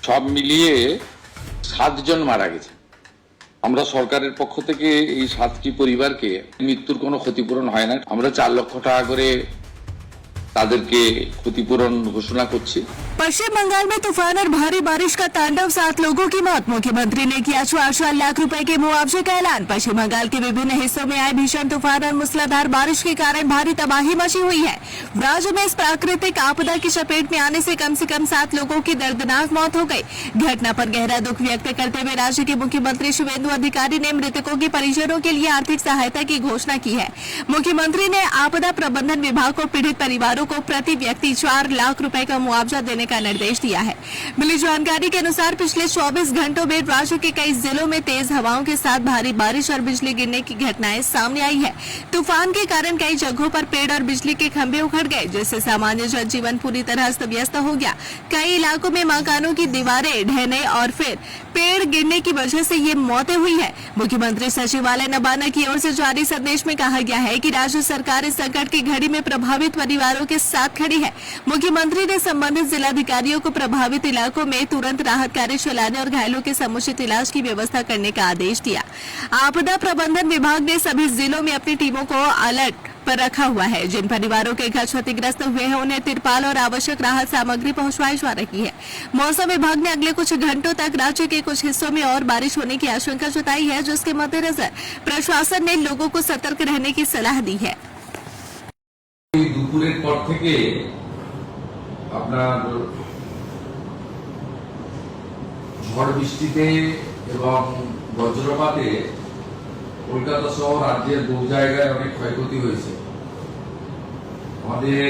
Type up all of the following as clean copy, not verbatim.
সব মিলিয়ে 7 জন মারা গেছে। আমরা সরকারের পক্ষ থেকে এই 7টি পরিবারকে মৃত্যুর কোনো ক্ষতিপূরণ হয় না। আমরা 4 লক্ষ টাকা করে তাদেরকে ক্ষতিপূরণ ঘোষণা করছি। पश्चिम बंगाल में तूफान और भारी बारिश का तांडव, 7 लोगों की मौत। मुख्यमंत्री ने किया 4 लाख रुपए के मुआवजे का ऐलान। पश्चिम बंगाल के विभिन्न हिस्सों में आए भीषण तूफान और मूसलाधार बारिश के कारण भारी तबाही मची हुई है। राज्य में इस प्राकृतिक आपदा की चपेट में आने से कम 7 लोगों की दर्दनाक मौत हो गई। घटना पर गहरा दुख व्यक्त करते हुए राज्य के मुख्यमंत्री शुभेंदु अधिकारी ने मृतकों के परिजनों के लिए आर्थिक सहायता की घोषणा की है। मुख्यमंत्री ने आपदा प्रबंधन विभाग को पीड़ित परिवारों को प्रति व्यक्ति 4 लाख रुपए का मुआवजा देने का निर्देश दिया है। मिली जानकारी के अनुसार पिछले 24 घंटों में राज्य के कई जिलों में तेज हवाओं के साथ भारी बारिश और बिजली गिरने की घटनाएं सामने आई है। तूफान के कारण कई जगहों पर पेड़ और बिजली के खंभे उखड़ गए, जिससे सामान्य जनजीवन पूरी तरह अस्त व्यस्त हो गया। कई इलाकों में मकानों की दीवारें ढहने और फिर पेड़ गिरने की वजह से ये मौतें हुई है। मुख्यमंत्री सचिवालय नबाना की ओर से जारी संदेश में कहा गया है कि राज्य सरकार इस संकट की घड़ी में प्रभावित परिवारों के साथ खड़ी है। मुख्यमंत्री ने संबंधित जिलाधिकारियों को प्रभावित इलाकों में तुरंत राहत कार्य चलाने और घायलों के समुचित इलाज की व्यवस्था करने का आदेश दिया। आपदा प्रबंधन विभाग ने सभी जिलों में अपनी टीमों को अलर्ट पर रखा हुआ है। जिन परिवारों के घर क्षतिग्रस्त हुए हैं उन्हें तिरपाल और आवश्यक राहत सामग्री पहुंचवाई जा रही है। मौसम विभाग ने अगले कुछ घंटों तक राज्य के कुछ हिस्सों में और बारिश होने की आशंका जताई है, जिसके मद्देनजर प्रशासन ने लोगों को सतर्क रहने की सलाह दी है। দুপুরের পর থেকে আপনার ঝড় বৃষ্টিতে এবং বজ্রপাতে কলকাতা সহ রাজ্যের বহু জায়গায় অনেক ক্ষয়ক্ষতি হয়েছে। আমাদের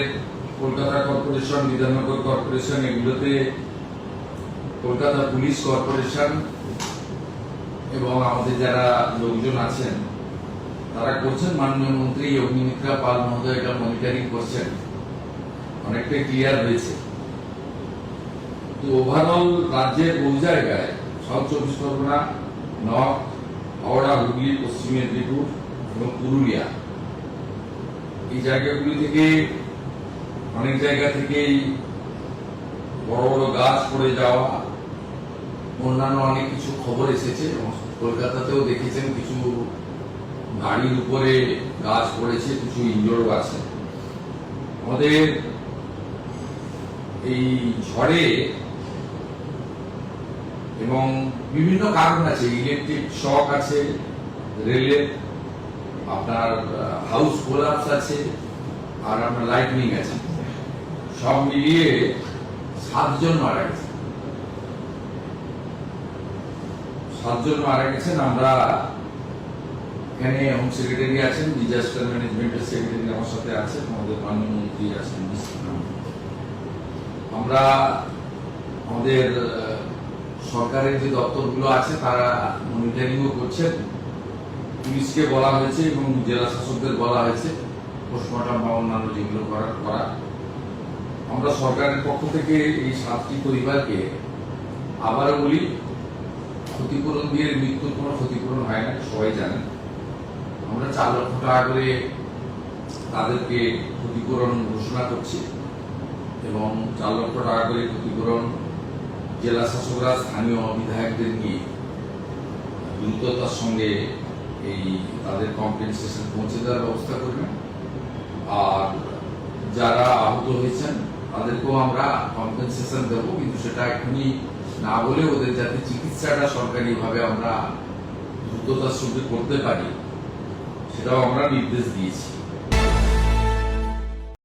কলকাতা কর্পোরেশন, বিধাননগর কর্পোরেশন, এগুলোতে কলকাতা পুলিশ কর্পোরেশন এবং আমাদের যারা লোকজন আছেন তারা করছেন। মাননীয় মন্ত্রী অগ্নিমিত্রা পাল মহোদয় এটা মনিটরিং করছেন, অনেকটাই ক্লিয়ার হয়েছে। তো ওভারঅল রাজ্যের বহু জায়গায়, সাউথ 24 পরগনা, নর্থ, হাওড়া, হুগলি, পশ্চিম মেদিনীপুর এবং পুরুলিয়া, এই জায়গাগুলি থেকে অনেক জায়গা থেকেই বড় বড় গাছ পড়ে যাওয়া, অন্যান্য অনেক কিছু খবর এসেছে। কলকাতাতেও দেখেছেন কিছু গাড়ির উপরে গাছ পড়েছে, কিছু ইনজোরও আছে। আমাদের এই ঝড়ে এবং বিভিন্ন কারণ আছে, ইলেকট্রিক শক আছে, রেলের আপনার হাউস কোলাপস আছে, আর আপনার লাইটনিং আছে। সব মিলিয়ে 7 জন মারা গেছে। 7 জন মারা গেছেন। আমরা এখানে হোম সেক্রেটারি আছেন, ডিজাস্টার ম্যানেজমেন্টের সেক্রেটারি আমার সাথে আছেন, আমাদের মাননীয় মন্ত্রী আছেন। আমরা আমাদের সরকারের যে দপ্তরগুলো আছে তারা মনিটরিংও করছেন। পুলিশকে বলা হয়েছে এবং জেলা শাসকদের বলা হয়েছে পোস্টমর্টম বা অন্যান্য যেগুলো করা। আমরা সরকারের পক্ষ থেকে এই 7টি পরিবারকে আবারও বলি, ক্ষতিপূরণ দিয়ে মৃত্যুর কোনো ক্ষতিপূরণ হয় না, সবাই জানেন। আমরা 4 লক্ষ টাকা করে তাদেরকে ক্ষতিপূরণ ঘোষণা করছি এবং 4 লক্ষ টাকা করে ক্ষতিপূরণ জেলা শাসকরা স্থানীয় বিধায়কদের নিয়ে দ্রুততার সঙ্গে এই তাদের কম্পেনসেশন পৌঁছে দেওয়ার ব্যবস্থা করবেন। আর যারা আহত হয়েছেন তাদেরকেও আমরা কম্পেনসেশন দেবো, কিন্তু সেটা এখনই না বলে ওদের যাতে চিকিৎসাটা সরকারিভাবে আমরা দ্রুততার সঙ্গে করতে পারি সেটাও আমরা নির্দেশ দিয়েছি।